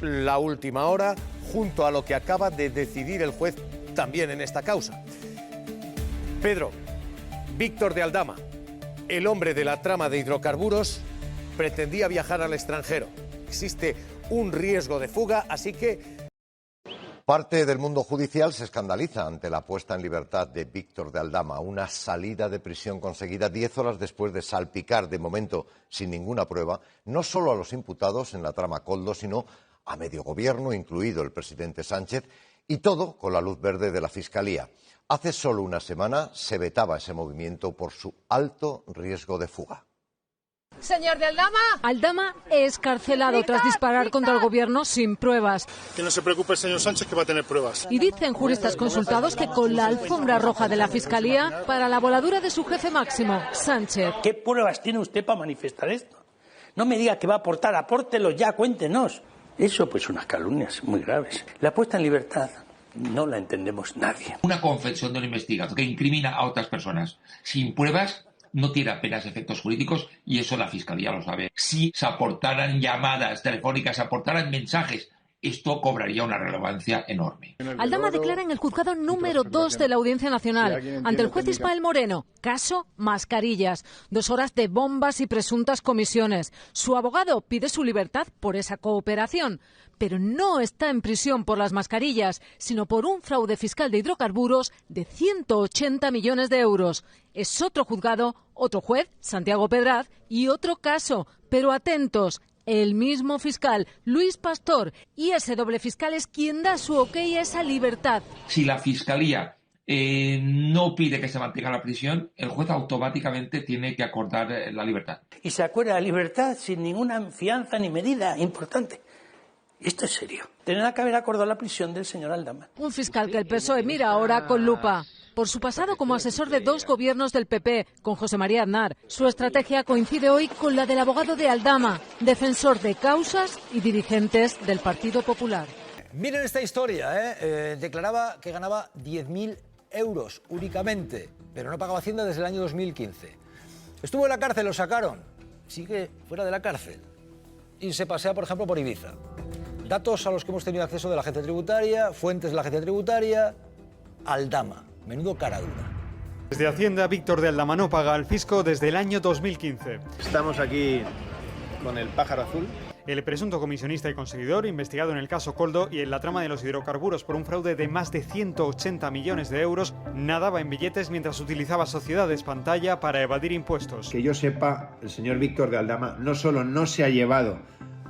La última hora, junto a lo que acaba de decidir el juez también en esta causa. Pedro, Víctor de Aldama, el hombre de la trama de hidrocarburos, pretendía viajar al extranjero. Existe un riesgo de fuga, así que... Parte del mundo judicial se escandaliza ante la puesta en libertad de Víctor de Aldama, una salida de prisión conseguida 10 horas después de salpicar, de momento sin ninguna prueba, no solo a los imputados en la trama Koldo, sino a medio gobierno, incluido el presidente Sánchez, y todo con la luz verde de la Fiscalía. Hace solo una semana se vetaba ese movimiento por su alto riesgo de fuga. Señor de Aldama. Aldama es escarcelado tras disparar contra el gobierno sin pruebas. Que no se preocupe el señor Sánchez, que va a tener pruebas. Y dicen juristas consultados que con la alfombra roja de la Fiscalía para la voladura de su jefe máximo, Sánchez. ¿Qué pruebas tiene usted para manifestar esto? No me diga que va a aportar, apórtelo ya, cuéntenos. Eso pues unas calumnias muy graves. La puesta en libertad no la entendemos nadie. Una confesión de un investigador que incrimina a otras personas sin pruebas no tiene apenas efectos jurídicos y eso la Fiscalía lo sabe. Si se aportaran llamadas telefónicas, se aportaran mensajes, esto cobraría una relevancia enorme. Aldama declara en el juzgado número 2 de la Audiencia Nacional ante el juez Ismael Moreno. Caso mascarillas. 2 horas de bombas y presuntas comisiones. Su abogado pide su libertad por esa cooperación. Pero no está en prisión por las mascarillas, sino por un fraude fiscal de hidrocarburos de 180 millones de euros. Es otro juzgado, otro juez, Santiago Pedraz, y otro caso. Pero atentos. El mismo fiscal, Luis Pastor, y ese doble fiscal es quien da su ok a esa libertad. Si la Fiscalía no pide que se mantenga la prisión, el juez automáticamente tiene que acordar la libertad. Y se acuerda la libertad sin ninguna fianza ni medida importante. Esto es serio. Tendrá que haber acordado la prisión del señor Aldama. Un fiscal que el PSOE mira ahora con lupa. Por su pasado como asesor de 2 gobiernos del PP, con José María Aznar. Su estrategia coincide hoy con la del abogado de Aldama, defensor de causas y dirigentes del Partido Popular. Miren esta historia, declaraba que ganaba 10.000 euros únicamente, pero no pagaba Hacienda desde el año 2015. Estuvo en la cárcel, lo sacaron, sigue fuera de la cárcel y se pasea, por ejemplo, por Ibiza. Datos a los que hemos tenido acceso de la agencia tributaria, fuentes de la agencia tributaria, Aldama. Menudo cara dura. Desde Hacienda, Víctor de Aldama no paga al fisco desde el año 2015. Estamos aquí con el pájaro azul. El presunto comisionista y conseguidor, investigado en el caso Koldo y en la trama de los hidrocarburos por un fraude de más de 180 millones de euros, nadaba en billetes mientras utilizaba sociedades pantalla para evadir impuestos. Que yo sepa, el señor Víctor de Aldama no solo no se ha llevado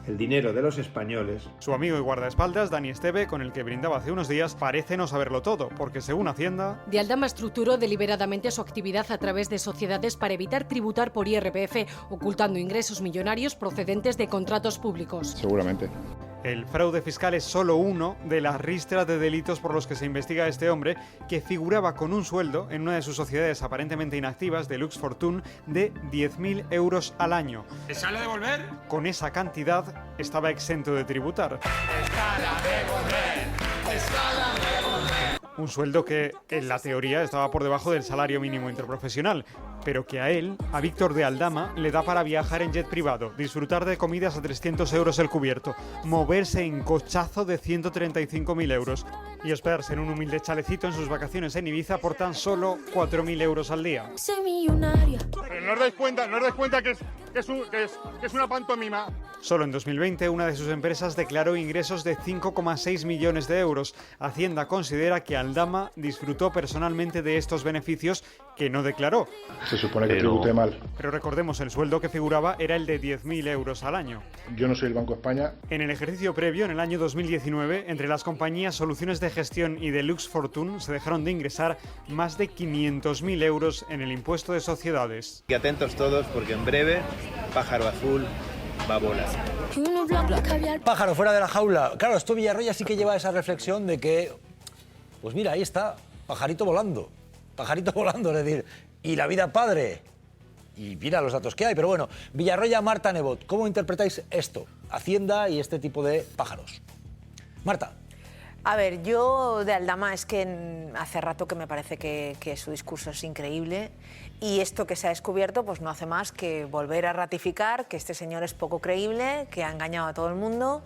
el dinero de los españoles. Su amigo y guardaespaldas, Dani Esteve, con el que brindaba hace unos días, parece no saberlo todo, porque según Hacienda... De Aldama estructuró deliberadamente su actividad a través de sociedades para evitar tributar por IRPF, ocultando ingresos millonarios procedentes de contratos públicos. Seguramente. El fraude fiscal es solo uno de las ristras de delitos por los que se investiga a este hombre, que figuraba con un sueldo en una de sus sociedades aparentemente inactivas de Lux Fortune de 10.000 euros al año. ¿Te sale devolver? Con esa cantidad estaba exento de tributar. Un sueldo que, en la teoría, estaba por debajo del salario mínimo interprofesional, pero que a él, a Víctor de Aldama, le da para viajar en jet privado, disfrutar de comidas a 300 euros el cubierto, moverse en cochazo de 135.000 euros y hospedarse en un humilde chalecito en sus vacaciones en Ibiza por tan solo 4.000 euros al día. Pero no os dais cuenta que es una pantomima. Solo en 2020, una de sus empresas declaró ingresos de 5,6 millones de euros. Hacienda considera que Aldama disfrutó personalmente de estos beneficios que no declaró. Se supone que tributé mal. Pero recordemos, el sueldo que figuraba era el de 10.000 euros al año. Yo no soy el Banco de España. En el ejercicio previo, en el año 2019, entre las compañías Soluciones de Gestión y Deluxe Fortune se dejaron de ingresar más de 500.000 euros en el impuesto de sociedades. Y atentos todos porque en breve, pájaro azul va a volar. Pájaro fuera de la jaula. Claro, esto Villarroya sí que lleva esa reflexión de que, pues mira, ahí está, pajarito volando, es decir, y la vida padre. Y mira los datos que hay, pero bueno, Villarroya, Marta Nebot, ¿cómo interpretáis esto? Hacienda y este tipo de pájaros. Marta. A ver, yo de Aldama es que hace rato que me parece que su discurso es increíble y esto que se ha descubierto pues no hace más que volver a ratificar que este señor es poco creíble, que ha engañado a todo el mundo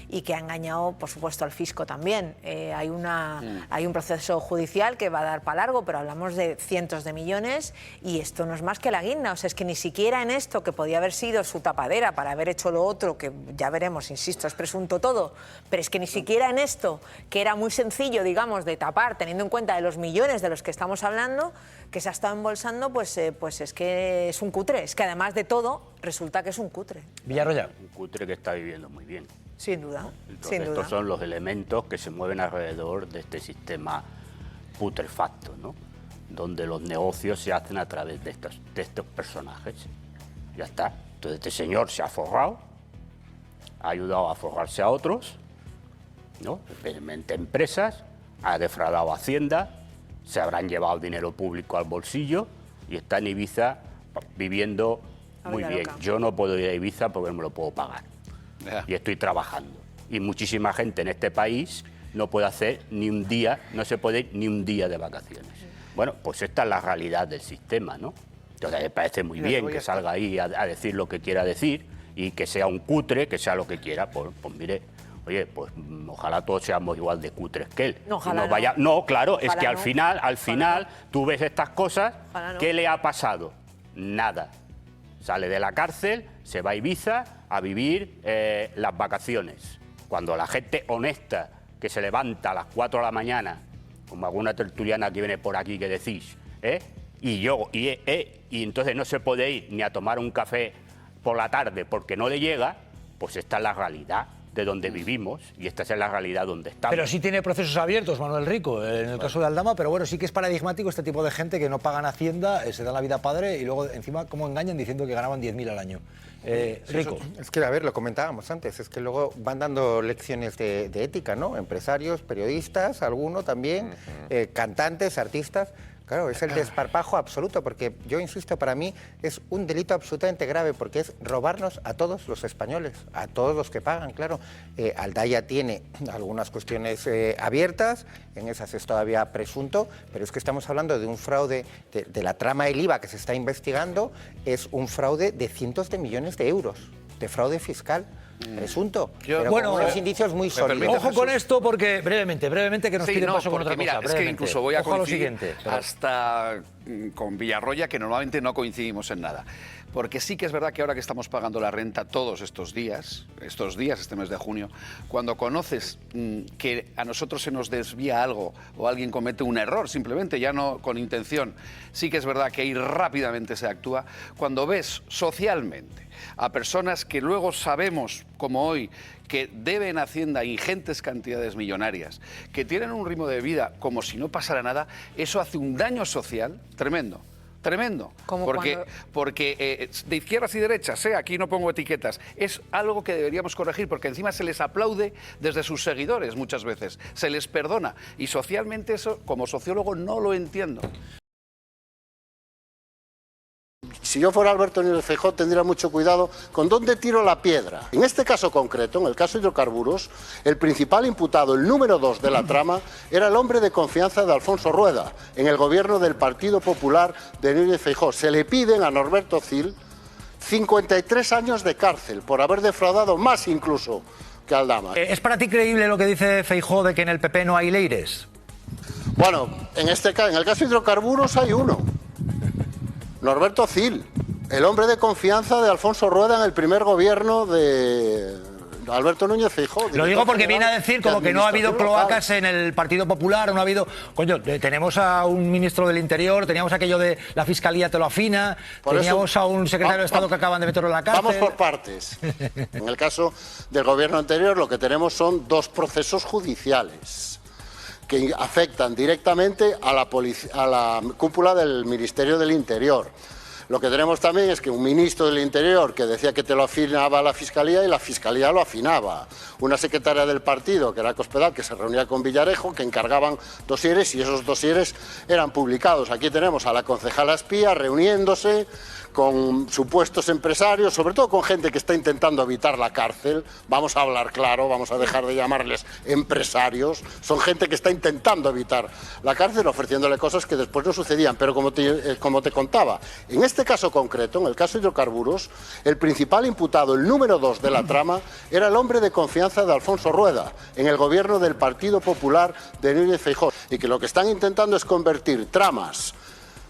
y que ha engañado, por supuesto, al fisco también. Hay un proceso judicial que va a dar para largo, pero hablamos de cientos de millones y esto no es más que la guinda. O sea, es que ni siquiera en esto, que podía haber sido su tapadera para haber hecho lo otro, que ya veremos, insisto, es presunto todo, pero es que ni siquiera en esto, que era muy sencillo, digamos, de tapar, teniendo en cuenta de los millones de los que estamos hablando, que se ha estado embolsando, pues es que es un cutre. Es que además de todo, resulta que es un cutre. Villarroya. Un cutre que está viviendo muy bien. Sin duda, ¿no? Entonces, sin duda. estos son los elementos que se mueven alrededor de este sistema putrefacto, ¿no? Donde los negocios se hacen a través de estos personajes. Ya está. Entonces este señor se ha forrado, ha ayudado a forrarse a otros, ¿no? Especialmente empresas, ha defraudado a Hacienda, se habrán llevado dinero público al bolsillo y está en Ibiza viviendo muy bien. Yo no puedo ir a Ibiza porque no me lo puedo pagar. Y estoy trabajando. Y muchísima gente en este país no puede hacer ni un día, no se puede ir ni un día de vacaciones. Bueno, pues esta es la realidad del sistema, ¿no? Entonces me parece muy bien que salga ahí a decir lo que quiera decir y que sea un cutre, que sea lo que quiera. Pues mire, oye, pues ojalá todos seamos igual de cutres que él. No, ojalá no, claro, ojalá es que al final tú ves estas cosas, ¿qué le ha pasado? Nada. Sale de la cárcel, se va a Ibiza a vivir las vacaciones. Cuando la gente honesta que se levanta a las 4 de la mañana, como alguna tertuliana que viene por aquí que decís, y entonces no se puede ir ni a tomar un café por la tarde porque no le llega, pues esta es la realidad de donde vivimos y esta es la realidad donde estamos. Pero sí tiene procesos abiertos, Manuel Rico, en el caso de Aldama, pero bueno, sí que es paradigmático este tipo de gente que no pagan Hacienda, se dan la vida padre y luego encima cómo engañan diciendo que ganaban 10.000 al año. Rico. Es que, a ver, lo comentábamos antes, es que luego van dando lecciones de ética, ¿no? Empresarios, periodistas, alguno también, cantantes, artistas. Claro, es el desparpajo absoluto, porque yo insisto, para mí es un delito absolutamente grave, porque es robarnos a todos los españoles, a todos los que pagan, claro. Aldaya tiene algunas cuestiones abiertas, en esas es todavía presunto, pero es que estamos hablando de un fraude, de la trama del IVA que se está investigando, es un fraude de cientos de millones de euros, de fraude fiscal. Presunto, pero bueno, con unos indicios muy sólidos. Ojo con esto porque brevemente que nos piden paso con otra mira, cosa. Es que incluso voy a coincidir siguiente, hasta con Villarroya, que normalmente no coincidimos en nada. Porque sí que es verdad que ahora que estamos pagando la renta todos estos días, este mes de junio, cuando conoces que a nosotros se nos desvía algo o alguien comete un error, simplemente, ya no con intención, sí que es verdad que ahí rápidamente se actúa. Cuando ves socialmente a personas que luego sabemos, como hoy, que deben a Hacienda ingentes cantidades millonarias, que tienen un ritmo de vida como si no pasara nada, eso hace un daño social tremendo. Tremendo, porque de izquierdas y derechas, aquí no pongo etiquetas, es algo que deberíamos corregir, porque encima se les aplaude desde sus seguidores muchas veces, se les perdona, y socialmente eso, como sociólogo, no lo entiendo. Si yo fuera Alberto Núñez Feijóo tendría mucho cuidado con dónde tiro la piedra. En este caso concreto, en el caso de hidrocarburos, el principal imputado, el número 2 de la trama, era el hombre de confianza de Alfonso Rueda, en el gobierno del Partido Popular de Núñez Feijóo. Se le piden a Norberto Cil 53 años de cárcel por haber defraudado más incluso que Aldama. ¿Es para ti creíble lo que dice Feijóo de que en el PP no hay leires? Bueno, en el caso de hidrocarburos hay uno. Norberto Cil, el hombre de confianza de Alfonso Rueda en el primer gobierno de Alberto Núñez Feijóo. Lo digo porque viene a decir como que no ha habido cloacas en el Partido Popular, no ha habido... Coño, tenemos a un ministro del Interior, teníamos aquello de la Fiscalía te lo afina, teníamos a un secretario de Estado que acaban de meterlo en la cárcel... Vamos por partes. En el caso del gobierno anterior lo que tenemos son 2 procesos judiciales que afectan directamente a la cúpula del Ministerio del Interior. Lo que tenemos también es que un ministro del Interior que decía que te lo afinaba la Fiscalía y la Fiscalía lo afinaba. Una secretaria del partido, que era Cospedal, que se reunía con Villarejo, que encargaban dosieres y esos dosieres eran publicados. Aquí tenemos a la concejala espía reuniéndose con supuestos empresarios, sobre todo con gente que está intentando evitar la cárcel. Vamos a hablar claro, vamos a dejar de llamarles empresarios. Son gente que está intentando evitar la cárcel, ofreciéndole cosas que después no sucedían. Pero como te contaba, en este caso concreto, en el caso de hidrocarburos, el principal imputado, el número 2 de la trama, era el hombre de confianza de Alfonso Rueda, en el gobierno del Partido Popular de Núñez Feijóo. Y que lo que están intentando es convertir tramas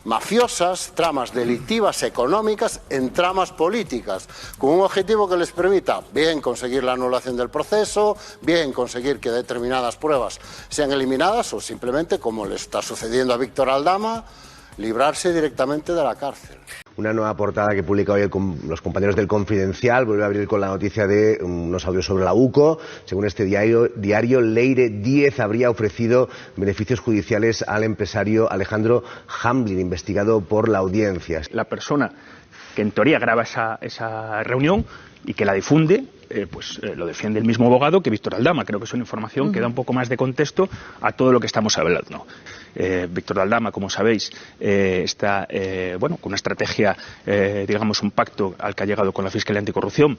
mafiosas, tramas delictivas económicas en tramas políticas, con un objetivo que les permita bien conseguir la anulación del proceso, bien conseguir que determinadas pruebas sean eliminadas o simplemente, como le está sucediendo a Víctor Aldama, librarse directamente de la cárcel. Una nueva portada que publica hoy los compañeros del Confidencial vuelve a abrir con la noticia de unos audios sobre la UCO. Según este diario, Leire Díez habría ofrecido beneficios judiciales al empresario Alejandro Hamblin, investigado por la Audiencia. La persona que en teoría graba esa reunión y que la difunde, lo defiende el mismo abogado que Víctor Aldama. Creo que es una información que da un poco más de contexto a todo lo que estamos hablando. Víctor Aldama, como sabéis, está con una estrategia, un pacto al que ha llegado con la Fiscalía Anticorrupción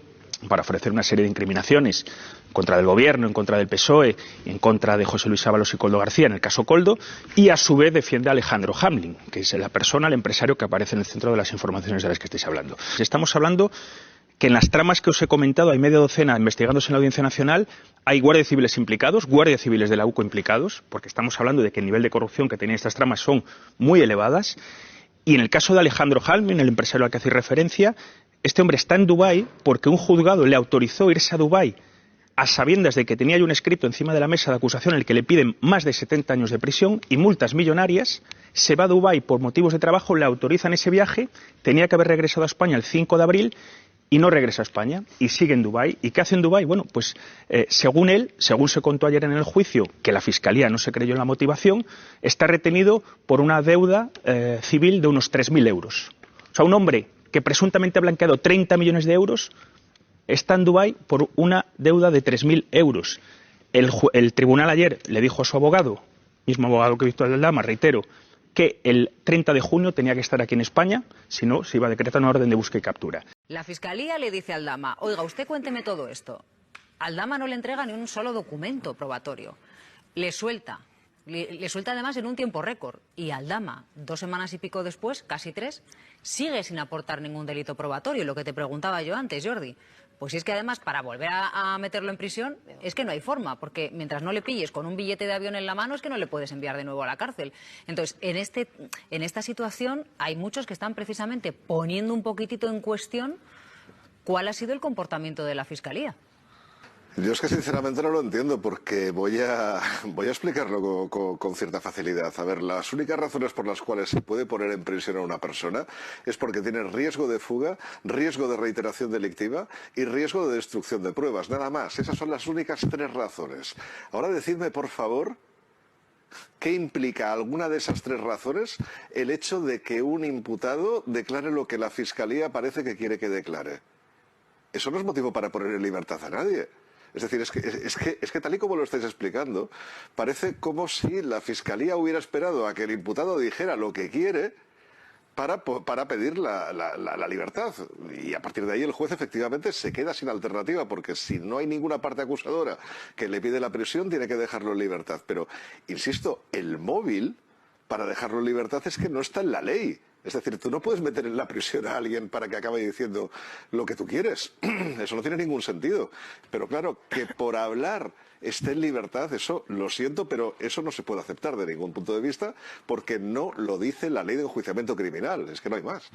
para ofrecer una serie de incriminaciones contra el Gobierno, en contra del PSOE, en contra de José Luis Ábalos y Koldo García, en el caso Koldo, y a su vez defiende a Alejandro Hamblin, que es la persona, el empresario que aparece en el centro de las informaciones de las que estáis hablando. Estamos hablando que en las tramas que os he comentado hay media docena investigándose en la Audiencia Nacional, hay guardias civiles implicados, guardias civiles de la UCO implicados, porque estamos hablando de que el nivel de corrupción que tenían estas tramas son muy elevadas, y en el caso de Alejandro Hamblin, el empresario al que hacéis referencia, este hombre está en Dubái porque un juzgado le autorizó irse a Dubái a sabiendas de que tenía ya un escrito encima de la mesa de acusación en el que le piden más de 70 años de prisión y multas millonarias. Se va a Dubái por motivos de trabajo, le autorizan ese viaje, tenía que haber regresado a España el 5 de abril y no regresa a España y sigue en Dubái. ¿Y qué hace en Dubái? Bueno, pues según él, según se contó ayer en el juicio, que la Fiscalía no se creyó en la motivación, está retenido por una deuda civil de unos 3.000 euros. O sea, un hombre que presuntamente ha blanqueado 30 millones de euros está en Dubái por una deuda de 3.000 euros. El tribunal ayer le dijo a su abogado, mismo abogado que Víctor Aldama, reitero, que el 30 de junio tenía que estar aquí en España, si no, se iba a decretar una orden de búsqueda y captura. La Fiscalía le dice a Aldama, oiga, usted cuénteme todo esto. Aldama no le entrega ni un solo documento probatorio. Le suelta además en un tiempo récord. Y Aldama, 2 semanas y pico después, casi 3, sigue sin aportar ningún delito probatorio. Lo que te preguntaba yo antes, Jordi. Pues si es que además para volver a meterlo en prisión es que no hay forma, porque mientras no le pilles con un billete de avión en la mano es que no le puedes enviar de nuevo a la cárcel. Entonces, en esta situación hay muchos que están precisamente poniendo un poquitito en cuestión cuál ha sido el comportamiento de la Fiscalía. Yo es que sinceramente no lo entiendo porque voy a explicarlo con cierta facilidad. A ver, las únicas razones por las cuales se puede poner en prisión a una persona es porque tiene riesgo de fuga, riesgo de reiteración delictiva y riesgo de destrucción de pruebas. Nada más. Esas son las únicas 3 razones. Ahora decidme, por favor, ¿qué implica alguna de esas 3 razones el hecho de que un imputado declare lo que la Fiscalía parece que quiere que declare? Eso no es motivo para poner en libertad a nadie. Es decir, es que tal y como lo estáis explicando, parece como si la Fiscalía hubiera esperado a que el imputado dijera lo que quiere para pedir la libertad. Y a partir de ahí el juez efectivamente se queda sin alternativa, porque si no hay ninguna parte acusadora que le pide la prisión, tiene que dejarlo en libertad. Pero, insisto, el móvil para dejarlo en libertad es que no está en la ley. Es decir, tú no puedes meter en la prisión a alguien para que acabe diciendo lo que tú quieres. Eso no tiene ningún sentido. Pero claro, que por hablar esté en libertad, eso lo siento, pero eso no se puede aceptar de ningún punto de vista porque no lo dice la ley de enjuiciamiento criminal. Es que no hay más.